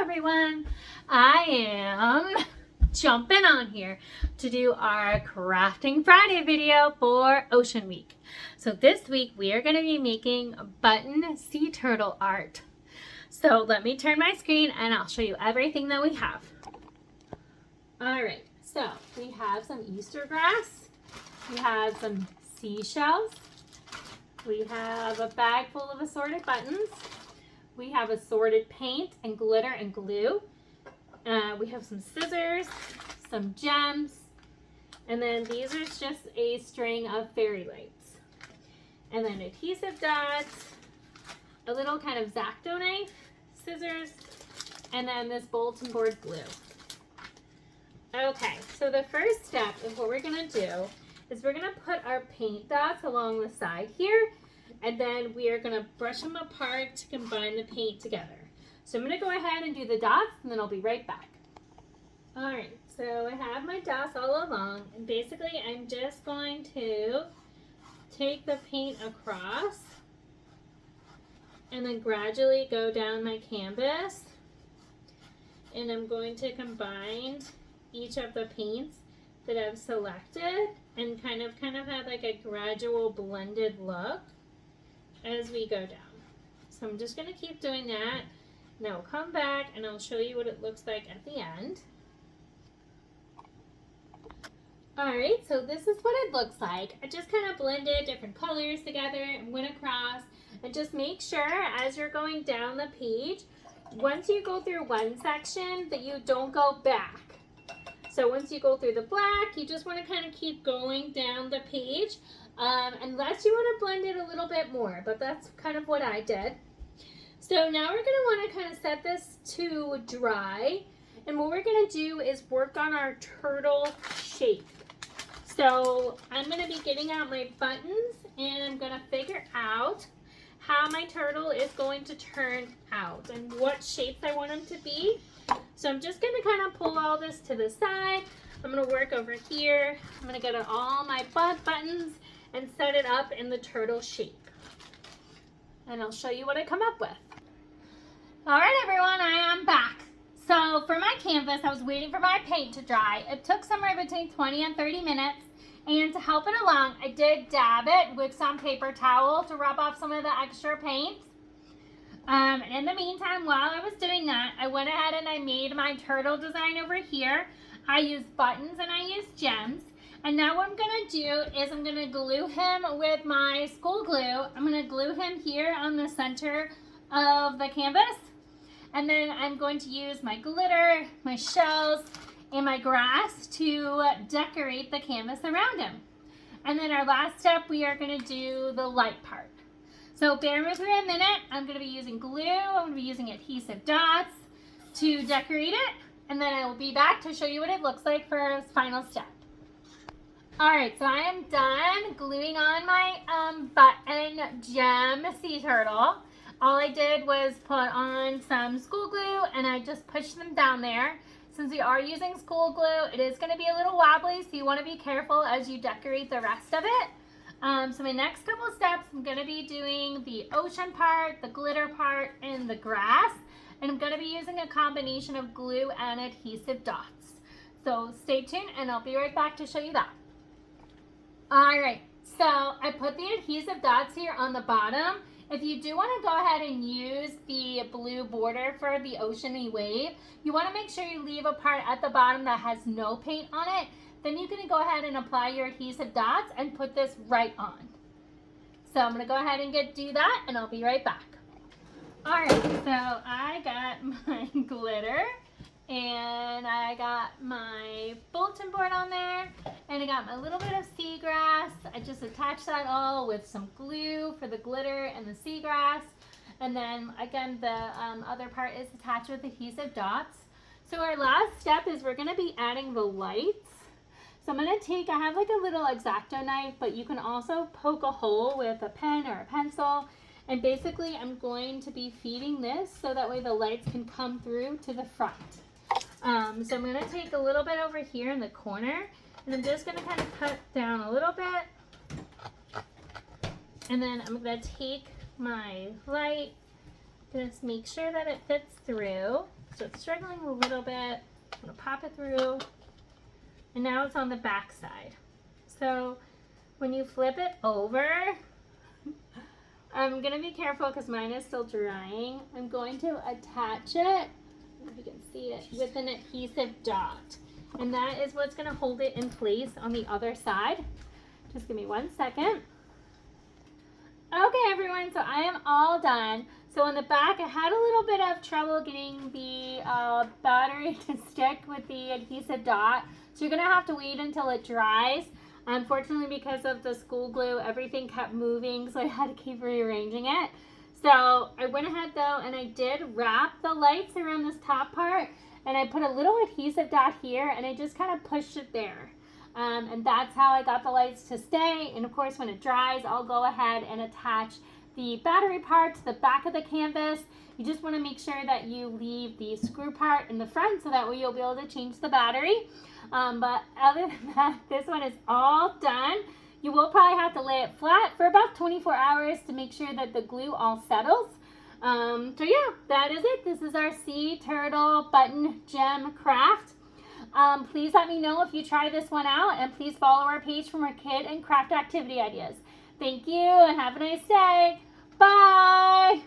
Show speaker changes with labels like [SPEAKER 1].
[SPEAKER 1] everyone. I am jumping on here to do our Crafting Friday video for Ocean Week. So this week we are going to be making button sea turtle art. So let me turn my screen and I'll show you everything that we have. Alright, so we have some Easter grass, we have some seashells, we have a bag full of assorted buttons, we have assorted paint and glitter and glue, we have some scissors, some gems, and then these are just a string of fairy lights. And then adhesive dots, a little kind of X-Acto knife, scissors, and then this bulletin board glue. Okay, so the first step of what we're going to do is we're going to put our paint dots along the side here, and then we are going to brush them apart to combine the paint together. So I'm going to go ahead and do the dots, and then I'll be right back. Alright, so I have my dots all along, and basically I'm just going to take the paint across and then gradually go down my canvas, and I'm going to combine each of the paints that I've selected and kind of have like a gradual blended look as we go down. So I'm just going to keep doing that, and I'll come back and I'll show you what it looks like at the end. Alright, so this is what it looks like. I just kind of blended different colors together and went across, and just make sure as you're going down the page, once you go through one section, that you don't go back. So once you go through the black, you just want to kind of keep going down the page, unless you want to blend it a little bit more, but that's kind of what I did. So now we're going to want to kind of set this to dry, and what we're going to do is work on our turtle shape. So I'm going to be getting out my buttons, and I'm going to figure out how my turtle is going to turn out and what shapes I want them to be. So I'm just going to kind of pull all this to the side. I'm going to work over here. I'm going to get all my buttons and set it up in the turtle shape. And I'll show you what I come up with. Alright everyone, I am back. So for my canvas, I was waiting for my paint to dry. It took somewhere between 20 and 30 minutes. And to help it along, I did dab it with some paper towel to rub off some of the extra paint. And in the meantime, while I was doing that, I went ahead and I made my turtle design over here. I used buttons and I used gems. And now what I'm going to do is I'm going to glue him with my school glue. I'm going to glue him here on the center of the canvas. And then I'm going to use my glitter, my shells, and my grass to decorate the canvas around him. And then our last step, we are going to do the light part. So bear with me a minute. I'm going to be using glue. I'm going to be using adhesive dots to decorate it. And then I will be back to show you what it looks like for our final step. Alright, so I am done gluing on my button gem sea turtle. All I did was put on some school glue and I just pushed them down there. Since we are using school glue, it is going to be a little wobbly, so you want to be careful as you decorate the rest of it. So my next couple of steps, I'm going to be doing the ocean part, the glitter part, and the grass. And I'm going to be using a combination of glue and adhesive dots. So stay tuned and I'll be right back to show you that. Alright, so I put the adhesive dots here on the bottom. If you do want to go ahead and use the blue border for the oceany wave, you want to make sure you leave a part at the bottom that has no paint on it. Then you can go ahead and apply your adhesive dots and put this right on. So I'm going to go ahead and do that, and I'll be right back. Alright, so I got my glitter, and I got my bulletin board on there, and I got my little bit of seagrass. I just attached that all with some glue for the glitter and the seagrass. And then again, the other part is attached with adhesive dots. So our last step is we're going to be adding the lights. So I'm going to I have like a little X-Acto knife, but you can also poke a hole with a pen or a pencil. And basically I'm going to be feeding this so that way the lights can come through to the front. So I'm going to take a little bit over here in the corner, and I'm just going to kind of cut down a little bit. And then I'm going to take my light, just make sure that it fits through. So it's struggling a little bit. I'm gonna pop it through. And now it's on the back side. So when you flip it over, I'm gonna be careful because mine is still drying. I'm going to attach it, I don't know if you can see it, with an adhesive dot. And that is what's gonna hold it in place on the other side. Just give me 1 second. Okay, everyone, so I am all done. So on the back, I had a little bit of trouble getting the battery to stick with the adhesive dot. So you're gonna have to wait until it dries. Unfortunately, because of the school glue, everything kept moving, so I had to keep rearranging it. So I went ahead though, and I did wrap the lights around this top part, and I put a little adhesive dot here, and I just kind of pushed it there. And that's how I got the lights to stay. And of course, when it dries, I'll go ahead and attach the battery part to the back of the canvas. You just want to make sure that you leave the screw part in the front so that way you'll be able to change the battery. But other than that, this one is all done. You will probably have to lay it flat for about 24 hours to make sure that the glue all settles. So yeah, that is it. This is our sea turtle button gem craft. Please let me know if you try this one out, and please follow our page for more kid and craft activity ideas. Thank you and have a nice day. Bye.